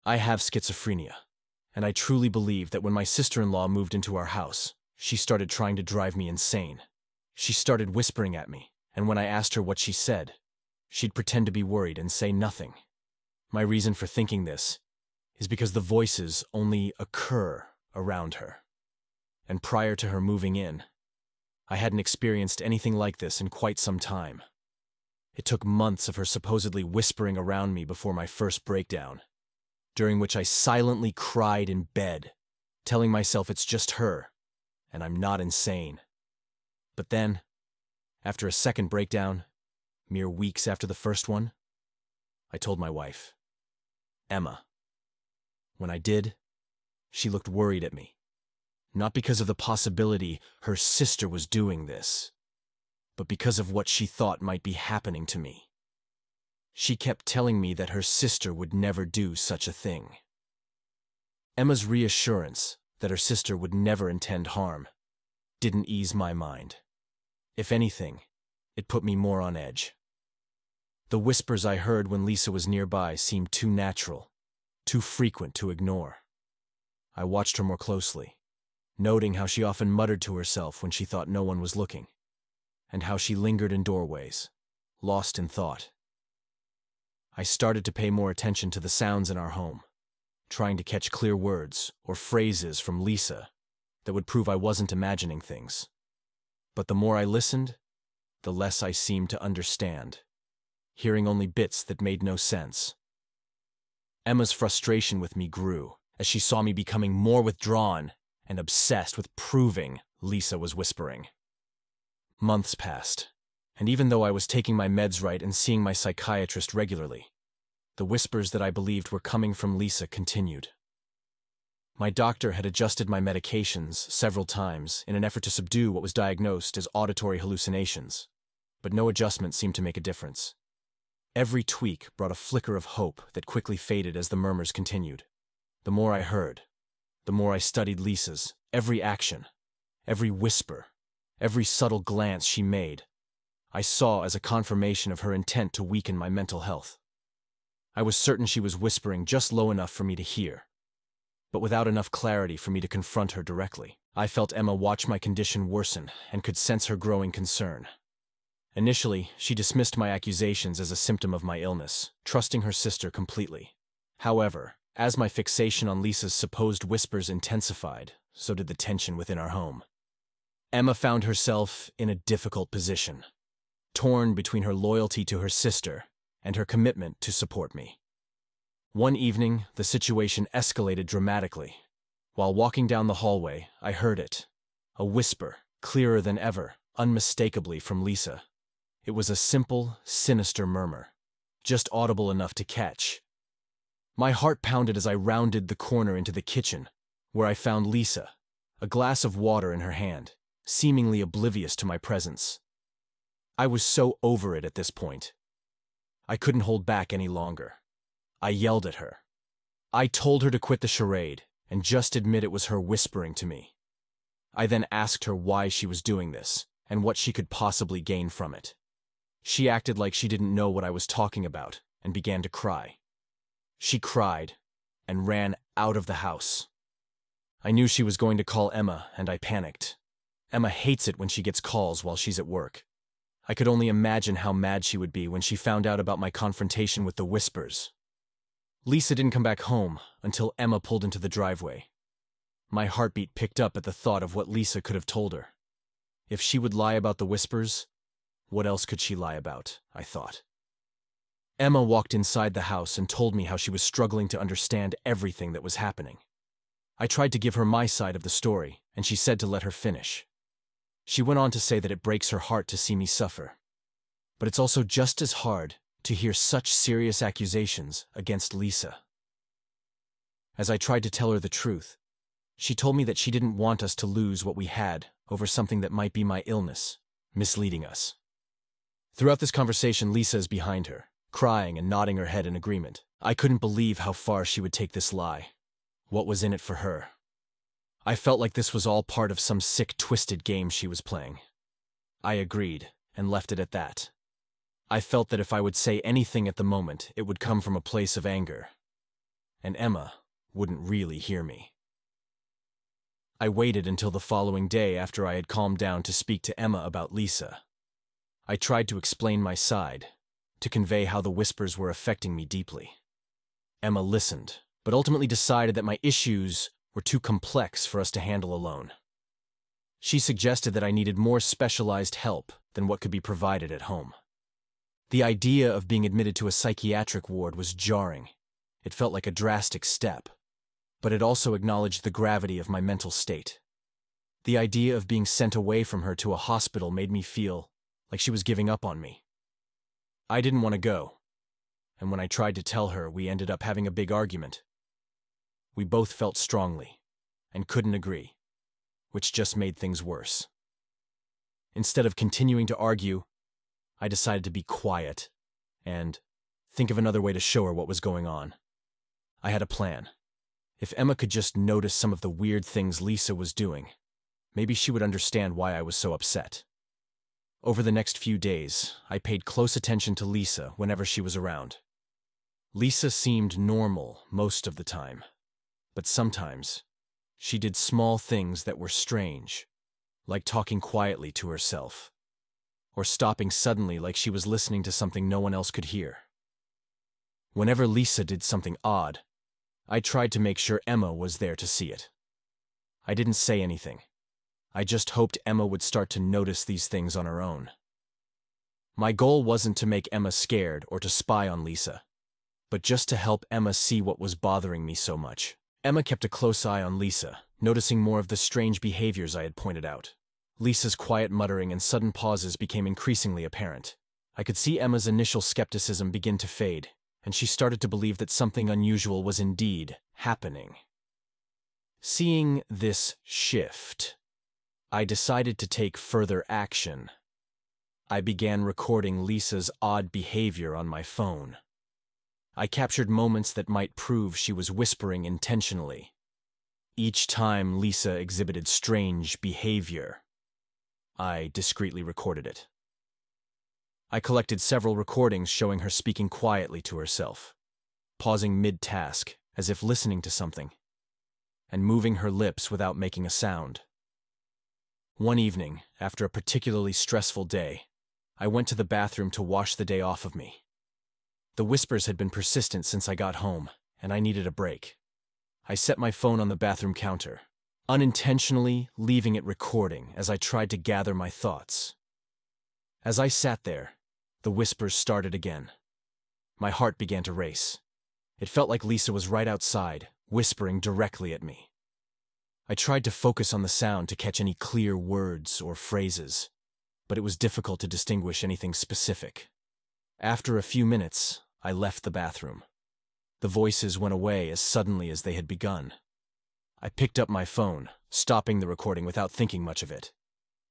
I have schizophrenia, and I truly believe that when my sister-in-law moved into our house, she started trying to drive me insane. She started whispering at me, and when I asked her what she said, she'd pretend to be worried and say nothing. My reason for thinking this is because the voices only occur around her. And prior to her moving in, I hadn't experienced anything like this in quite some time. It took months of her supposedly whispering around me before my first breakdown, during which I silently cried in bed, telling myself it's just her, and I'm not insane. But then, after a second breakdown, mere weeks after the first one, I told my wife, Emma. When I did, she looked worried at me, not because of the possibility her sister was doing this, but because of what she thought might be happening to me. She kept telling me that her sister would never do such a thing. Emma's reassurance that her sister would never intend harm didn't ease my mind. If anything, it put me more on edge. The whispers I heard when Lisa was nearby seemed too natural, too frequent to ignore. I watched her more closely, noting how she often muttered to herself when she thought no one was looking, and how she lingered in doorways, lost in thought. I started to pay more attention to the sounds in our home, trying to catch clear words or phrases from Lisa that would prove I wasn't imagining things. But the more I listened, the less I seemed to understand, hearing only bits that made no sense. Emma's frustration with me grew as she saw me becoming more withdrawn and obsessed with proving Lisa was whispering. Months passed, and even though I was taking my meds right and seeing my psychiatrist regularly, the whispers that I believed were coming from Lisa continued. My doctor had adjusted my medications several times in an effort to subdue what was diagnosed as auditory hallucinations, but no adjustment seemed to make a difference. Every tweak brought a flicker of hope that quickly faded as the murmurs continued. The more I heard, the more I studied Lisa's every action, every whisper, every subtle glance she made, I saw as a confirmation of her intent to weaken my mental health. I was certain she was whispering just low enough for me to hear, but without enough clarity for me to confront her directly. I felt Emma watch my condition worsen and could sense her growing concern. Initially, she dismissed my accusations as a symptom of my illness, trusting her sister completely. However, as my fixation on Lisa's supposed whispers intensified, so did the tension within our home. Emma found herself in a difficult position, torn between her loyalty to her sister and her commitment to support me. One evening, the situation escalated dramatically. While walking down the hallway, I heard it, a whisper, clearer than ever, unmistakably from Lisa. It was a simple, sinister murmur, just audible enough to catch. My heart pounded as I rounded the corner into the kitchen, where I found Lisa, a glass of water in her hand, seemingly oblivious to my presence. I was so over it at this point. I couldn't hold back any longer. I yelled at her. I told her to quit the charade and just admit it was her whispering to me. I then asked her why she was doing this and what she could possibly gain from it. She acted like she didn't know what I was talking about and began to cry. She cried and ran out of the house. I knew she was going to call Emma, and I panicked. Emma hates it when she gets calls while she's at work. I could only imagine how mad she would be when she found out about my confrontation with the whispers. Lisa didn't come back home until Emma pulled into the driveway. My heartbeat picked up at the thought of what Lisa could have told her. If she would lie about the whispers, what else could she lie about, I thought. Emma walked inside the house and told me how she was struggling to understand everything that was happening. I tried to give her my side of the story, and she said to let her finish. She went on to say that it breaks her heart to see me suffer. But it's also just as hard to hear such serious accusations against Lisa. As I tried to tell her the truth, she told me that she didn't want us to lose what we had over something that might be my illness, misleading us. Throughout this conversation, Lisa is behind her, crying and nodding her head in agreement. I couldn't believe how far she would take this lie. What was in it for her? I felt like this was all part of some sick, twisted game she was playing. I agreed, and left it at that. I felt that if I would say anything at the moment, it would come from a place of anger. and Emma wouldn't really hear me. I waited until the following day after I had calmed down to speak to Emma about Lisa. I tried to explain my side, to convey how the whispers were affecting me deeply. Emma listened, but ultimately decided that my issues were too complex for us to handle alone. She suggested that I needed more specialized help than what could be provided at home. The idea of being admitted to a psychiatric ward was jarring. It felt like a drastic step, but it also acknowledged the gravity of my mental state. The idea of being sent away from her to a hospital made me feel like she was giving up on me. I didn't want to go, and when I tried to tell her, we ended up having a big argument. We both felt strongly and couldn't agree, which just made things worse. Instead of continuing to argue, I decided to be quiet and think of another way to show her what was going on. I had a plan. If Emma could just notice some of the weird things Lisa was doing, maybe she would understand why I was so upset. Over the next few days, I paid close attention to Lisa whenever she was around. Lisa seemed normal most of the time, but sometimes she did small things that were strange, like talking quietly to herself, or stopping suddenly like she was listening to something no one else could hear. Whenever Lisa did something odd, I tried to make sure Emma was there to see it. I didn't say anything. I just hoped Emma would start to notice these things on her own. My goal wasn't to make Emma scared or to spy on Lisa, but just to help Emma see what was bothering me so much. Emma kept a close eye on Lisa, noticing more of the strange behaviors I had pointed out. Lisa's quiet muttering and sudden pauses became increasingly apparent. I could see Emma's initial skepticism begin to fade, and she started to believe that something unusual was indeed happening. Seeing this shift, I decided to take further action. I began recording Lisa's odd behavior on my phone. I captured moments that might prove she was whispering intentionally. Each time Lisa exhibited strange behavior, I discreetly recorded it. I collected several recordings showing her speaking quietly to herself, pausing mid-task as if listening to something, and moving her lips without making a sound. One evening, after a particularly stressful day, I went to the bathroom to wash the day off of me. The whispers had been persistent since I got home, and I needed a break. I set my phone on the bathroom counter, unintentionally leaving it recording as I tried to gather my thoughts. As I sat there, the whispers started again. My heart began to race. It felt like Lisa was right outside, whispering directly at me. I tried to focus on the sound to catch any clear words or phrases, but it was difficult to distinguish anything specific. After a few minutes, I left the bathroom. The voices went away as suddenly as they had begun. I picked up my phone, stopping the recording without thinking much of it.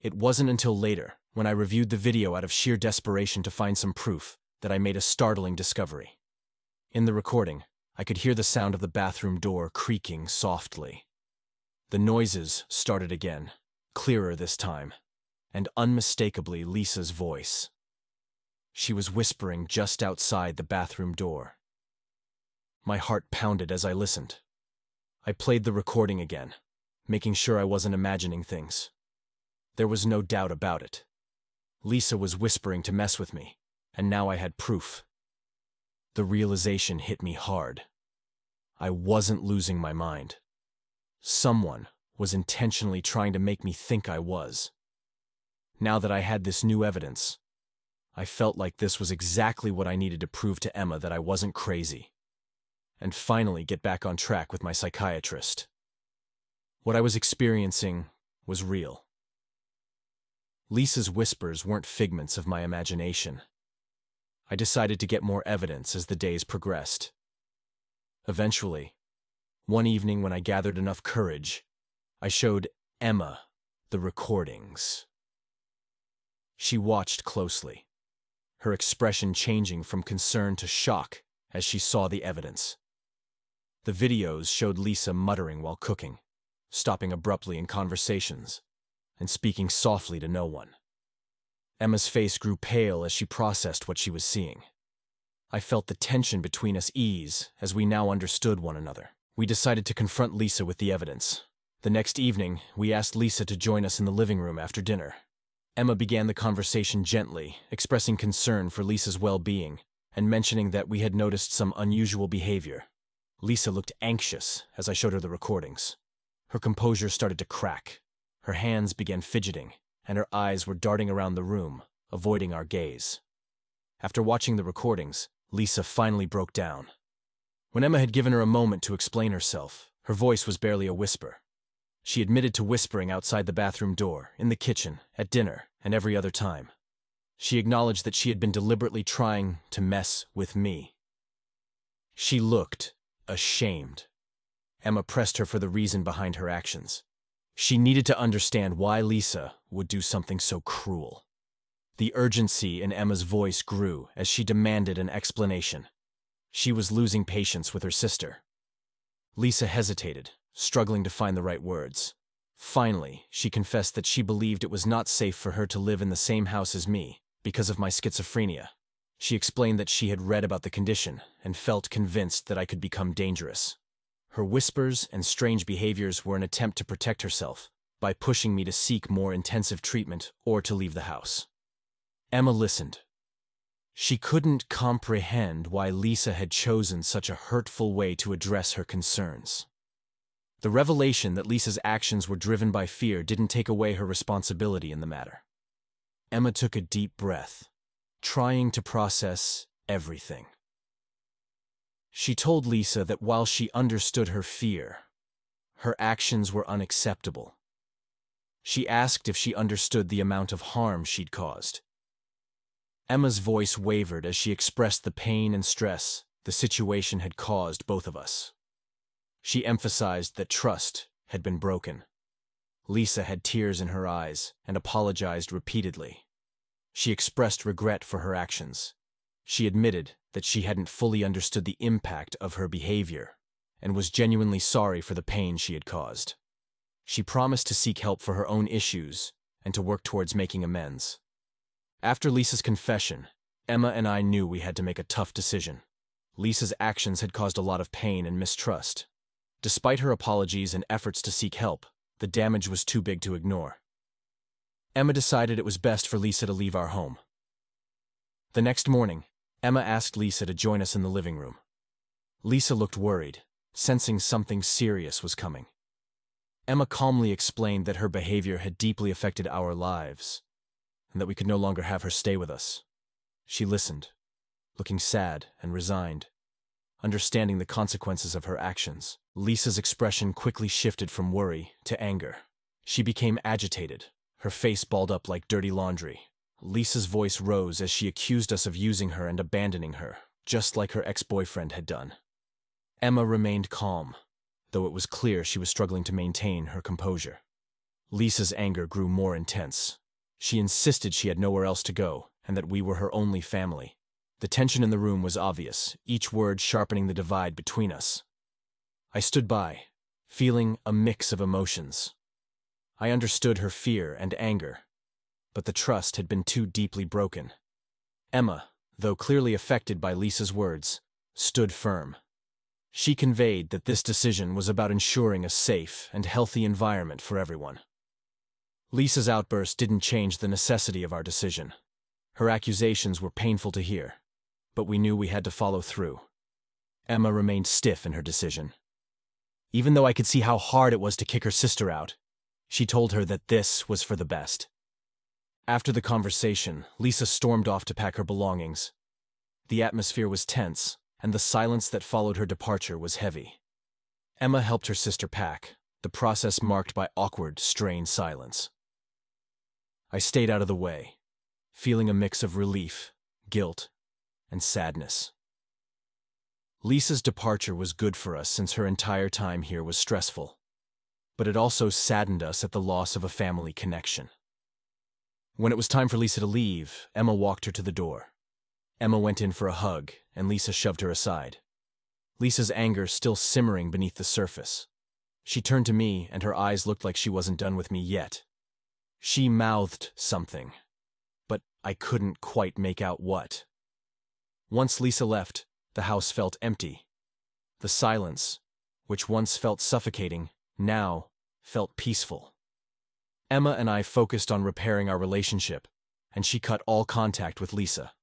It wasn't until later, when I reviewed the video out of sheer desperation to find some proof, that I made a startling discovery. In the recording, I could hear the sound of the bathroom door creaking softly. The noises started again, clearer this time, and unmistakably Lisa's voice. She was whispering just outside the bathroom door. My heart pounded as I listened. I played the recording again, making sure I wasn't imagining things. There was no doubt about it. Lisa was whispering to mess with me, and now I had proof. The realization hit me hard. I wasn't losing my mind. Someone was intentionally trying to make me think I was. Now that I had this new evidence, I felt like this was exactly what I needed to prove to Emma that I wasn't crazy, and finally get back on track with my psychiatrist. What I was experiencing was real. Lisa's whispers weren't figments of my imagination. I decided to get more evidence as the days progressed. Eventually, one evening when I gathered enough courage, I showed Emma the recordings. She watched closely, her expression changing from concern to shock as she saw the evidence. The videos showed Lisa muttering while cooking, stopping abruptly in conversations, and speaking softly to no one. Emma's face grew pale as she processed what she was seeing. I felt the tension between us ease as we now understood one another. We decided to confront Lisa with the evidence. The next evening, we asked Lisa to join us in the living room after dinner. Emma began the conversation gently, expressing concern for Lisa's well-being and mentioning that we had noticed some unusual behavior. Lisa looked anxious as I showed her the recordings. Her composure started to crack. Her hands began fidgeting, and her eyes were darting around the room, avoiding our gaze. After watching the recordings, Lisa finally broke down. When Emma had given her a moment to explain herself, her voice was barely a whisper. She admitted to whispering outside the bathroom door, in the kitchen, at dinner, and every other time. She acknowledged that she had been deliberately trying to mess with me. She looked ashamed. Emma pressed her for the reason behind her actions. She needed to understand why Lisa would do something so cruel. The urgency in Emma's voice grew as she demanded an explanation. She was losing patience with her sister. Lisa hesitated, struggling to find the right words. Finally, she confessed that she believed it was not safe for her to live in the same house as me because of my schizophrenia. She explained that she had read about the condition and felt convinced that I could become dangerous. Her whispers and strange behaviors were an attempt to protect herself by pushing me to seek more intensive treatment or to leave the house. Emma listened. She couldn't comprehend why Lisa had chosen such a hurtful way to address her concerns. The revelation that Lisa's actions were driven by fear didn't take away her responsibility in the matter. Emma took a deep breath, trying to process everything. She told Lisa that while she understood her fear, her actions were unacceptable. She asked if she understood the amount of harm she'd caused. Emma's voice wavered as she expressed the pain and stress the situation had caused both of us. She emphasized that trust had been broken. Lisa had tears in her eyes and apologized repeatedly. She expressed regret for her actions. She admitted that she hadn't fully understood the impact of her behavior and was genuinely sorry for the pain she had caused. She promised to seek help for her own issues and to work towards making amends. After Lisa's confession, Emma and I knew we had to make a tough decision. Lisa's actions had caused a lot of pain and mistrust. Despite her apologies and efforts to seek help, the damage was too big to ignore. Emma decided it was best for Lisa to leave our home. The next morning, Emma asked Lisa to join us in the living room. Lisa looked worried, sensing something serious was coming. Emma calmly explained that her behavior had deeply affected our lives, and that we could no longer have her stay with us. She listened, looking sad and resigned, understanding the consequences of her actions. Lisa's expression quickly shifted from worry to anger. She became agitated, her face balled up like dirty laundry. Lisa's voice rose as she accused us of using her and abandoning her, just like her ex-boyfriend had done. Emma remained calm, though it was clear she was struggling to maintain her composure. Lisa's anger grew more intense. She insisted she had nowhere else to go, and that we were her only family. The tension in the room was obvious, each word sharpening the divide between us. I stood by, feeling a mix of emotions. I understood her fear and anger, but the trust had been too deeply broken. Emma, though clearly affected by Lisa's words, stood firm. She conveyed that this decision was about ensuring a safe and healthy environment for everyone. Lisa's outburst didn't change the necessity of our decision. Her accusations were painful to hear, but we knew we had to follow through. Emma remained stiff in her decision. Even though I could see how hard it was to kick her sister out, she told her that this was for the best. After the conversation, Lisa stormed off to pack her belongings. The atmosphere was tense, and the silence that followed her departure was heavy. Emma helped her sister pack, the process marked by awkward, strained silence. I stayed out of the way, feeling a mix of relief, guilt, and sadness. Lisa's departure was good for us since her entire time here was stressful, but it also saddened us at the loss of a family connection. When it was time for Lisa to leave, Emma walked her to the door. Emma went in for a hug, and Lisa shoved her aside. Lisa's anger still simmering beneath the surface. She turned to me, and her eyes looked like she wasn't done with me yet. She mouthed something, but I couldn't quite make out what. Once Lisa left, the house felt empty. The silence, which once felt suffocating, now felt peaceful. Emma and I focused on repairing our relationship, and she cut all contact with Lisa.